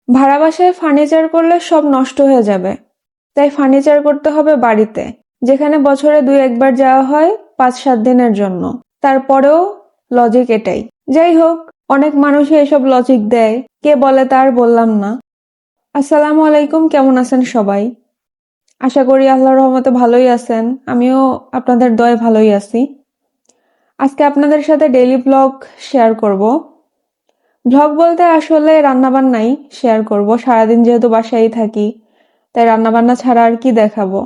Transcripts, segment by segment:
ভাড়া বাসায় ফার্নিচার করলে সব নষ্ট হয়ে যাবে, তাই ফার্নিচার করতে হবে বাড়িতে, যেখানে বছরে 2-1 বার যাওয়া হয় 5-7 দিনের জন্য। তারপরেও লজিক এটাই। যাই হোক, অনেক মানুষই এসব লজিক দেয়, কে বলে তার বললাম না। আসসালামু আলাইকুম, কেমন আছেন সবাই? আশা করি আল্লাহর রহমতে ভালোই আছেন। আমিও আপনাদের দয়ায় ভালোই আছি। আজকে আপনাদের সাথে ডেইলি ব্লগ শেয়ার করব। ব্লগ বলতে আসলে রান্নাবান্নাই শেয়ার করব। সারাদিন যেহেতু বাসায় থাকি, তাই রান্নাবান্না ছাড়া আর কি দেখাবো।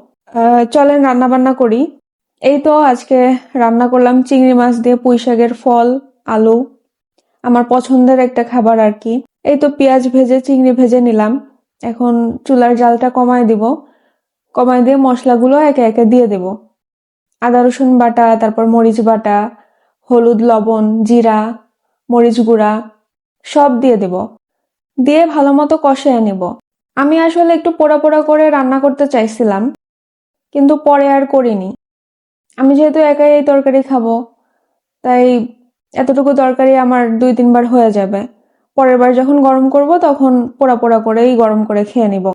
চলেন রান্নাবান্না করি। এই তো আজকে রান্না করলাম চিংড়ি মাছ দিয়ে পুঁই শাকের ফল, আলু, আমার পছন্দের একটা খাবার আর কি। এই তো পেঁয়াজ ভেজে চিংড়ি ভেজে নিলাম। এখন চুলার জালটা কমায় দিব, কমায় দিয়ে মশলাগুলো একে একে দিয়ে দেব। আদা রসুন বাটা, তারপর মরিচ বাটা, হলুদ, লবণ, জিরা, মরিচ গুঁড়া সব দিয়ে দেব। দিয়ে ভালো মতো কষিয়ে নেব। আমি আসলে একটু পোড়া পোড়া করে রান্না করতে চাইছিলাম, কিন্তু পরে আর করিনি। আমি যেহেতু একাই এই তরকারি খাবো, তাই এতটুকু তরকারি আমার 2-3 বার হয়ে যাবে। পরের বার যখন গরম করব তখন পোড়া পোড়া করেই গরম করে খেয়ে নিব।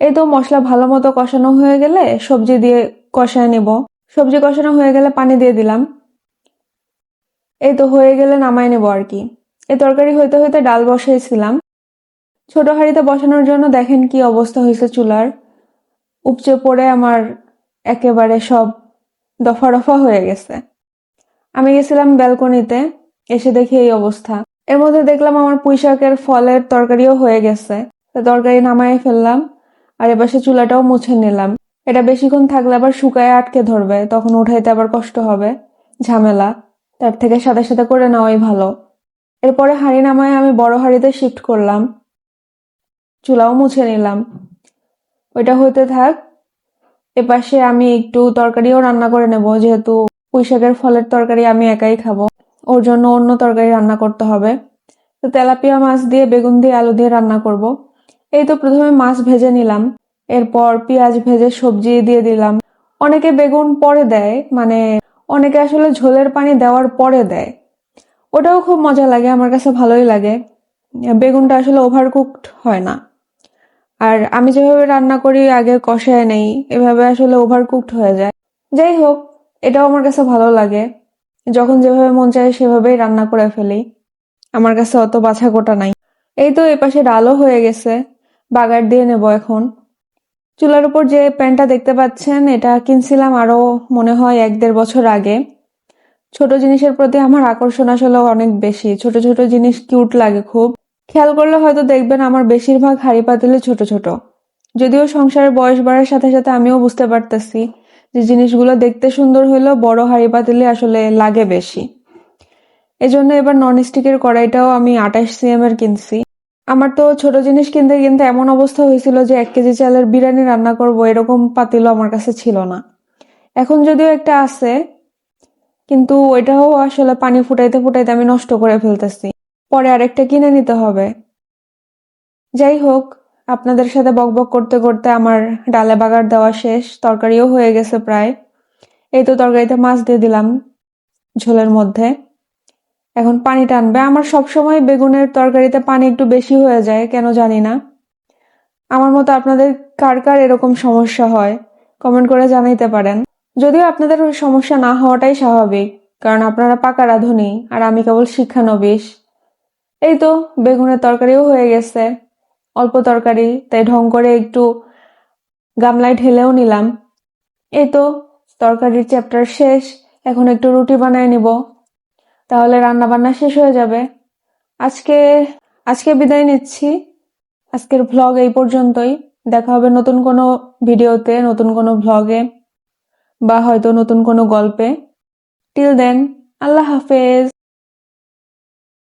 এই তো মশলা ভালো মতো কষানো হয়ে গেলে সবজি দিয়ে কষায় নিব। সবজি কষানো হয়ে গেলে পানি দিয়ে দিলাম। এই তো হয়ে গেলে নামায় নেব আর কি। এই তরকারি হইতে হইতে ডাল বসাইছিলাম। ছোট হাঁড়িতে বসানোর জন্য দেখেন কি অবস্থা হয়েছে চুলার। উপচে পড়ে আমার একেবারে সব দফা রফা হয়ে গেছে। আমি গেছিলাম ব্যালকনিতে, এসে দেখি এই অবস্থা। এর মধ্যে দেখলাম আমার পুঁই শাকের ফলের তরকারিও হয়ে গেছে। তো তরকারি নামায় ফেললাম, আর এপাশে চুলাটাও মুছে নিলাম। এটা বেশিক্ষণ থাকলে আবার শুকায় আটকে ধরবে, তখন উঠাইতে আবার কষ্ট হবে, ঝামেলা। তার থেকে সাথে সাথে করে নেওয়াই ভালো। এরপরে হাঁড়ি নামায় আমি বড় হাঁড়িতে শিফট করলাম, চুলাও মুছে নিলাম। ওইটা হইতে থাক। এপাশে আমি একটু তরকারিও রান্না করে নেব, যেহেতু পুঁই শাকের ফলের তরকারি আমি একাই খাবো, ওর জন্য অন্য তরকারি রান্না করতে হবে। তো তেলাপিয়া মাছ দিয়ে বেগুন দিয়ে আলু দিয়ে রান্না করব। এই তো প্রথমে মাছ ভেজে নিলাম, এরপর পেঁয়াজ ভেজে সবজি দিয়ে দিলাম। অনেকে বেগুন পরে দেয়, মানে অনেকে আসলে ঝোলের পানি দেওয়ার পরে দেয়। ওটাও খুব মজা লাগে, আমার কাছে ভালোই লাগে। বেগুনটা আসলে ওভারকুকড হয় না। আর আমি যেভাবে রান্না করি আগে কষায় নেই, এভাবে আসলে ওভারকুকড হয়ে যায়। যাই হোক, এটাও আমার কাছে ভালো লাগে। যখন যেভাবে মন চায় সেভাবেই রান্না করে ফেলি, আমার কাছে অত বাছা গোটা নাই। এই তো এপাশে ডালও হয়ে গেছে, বাগার দিয়ে নেব এখন। চুলার উপর যে প্যানটা দেখতে পাচ্ছেন, এটা কিনছিলাম আরো মনে হয় 1-1.5 বছর আগে। ছোট জিনিসের প্রতি আমার আকর্ষণ আসলে অনেক বেশি। ছোট ছোট জিনিস কিউট লাগে খুব। খেয়াল করলে হয়তো দেখবেন আমার বেশিরভাগ হাঁড়ি পাতিলে ছোট ছোট। যদিও সংসারের বয়স বাড়ার সাথে সাথে আমিও বুঝতে পারতেছি যে জিনিসগুলো দেখতে সুন্দর হলেও বড় হাঁড়ি পাতিলে আসলে লাগে বেশি। এজন্য এবার ননস্টিকের কড়াইটাও আমি 28 cm এর কিনছি। আমার তো ছোট জিনিস কিনতে কিনতে এমন অবস্থা হয়েছিল যে 1 কেজি চালের বিরিয়ানি রান্না করব এরকম পাতিলও আমার কাছে ছিল না। এখন যদিও একটা আছে, কিন্তু ওইটাও আসলে পানি ফুটাইতে ফুটাইতে আমি নষ্ট করে ফেলতেছি। পরে আরেকটা কিনে নিতে হবে। যাই হোক, আপনাদের সাথে বকবক করতে করতে আমার ডালে বাগার দেওয়া শেষ, তরকারিও হয়ে গেছে প্রায়। এই তো তরকারিতে মাছ দিয়ে দিলাম ঝোলের মধ্যে। এখন পানি টানবে। আমার সবসময় বেগুনের তরকারিতে পানি একটু বেশি হয়ে যায়, কেন জানি না। আমার মতো আপনাদের কার কার এরকম সমস্যা হয় কমেন্ট করে জানাইতে পারেন। যদিও আপনাদের ওই সমস্যা না হওয়াটাই স্বাভাবিক, কারণ আপনারা পাকা রাঁধুনি আর আমি কেবল শিক্ষানবিশ। এই তো বেগুনের তরকারিও হয়ে গেছে, অল্প তরকারি তাই ঢং করে একটু গামলায় ঢেলেও নিলাম। এই তো তরকারির চ্যাপ্টার শেষ। এখন একটু রুটি বানায় নিব, তাহলে রান্না বান্না শেষ হয়ে যাবে। আজকে আজকে বিদায় নিচ্ছি। আজকের ভ্লগ এই পর্যন্তই। দেখা হবে নতুন কোনো ভিডিওতে, নতুন কোনো ভ্লগে, বা হয়তো নতুন কোনো গল্পে। টিল দেন, আল্লাহ হাফেজ।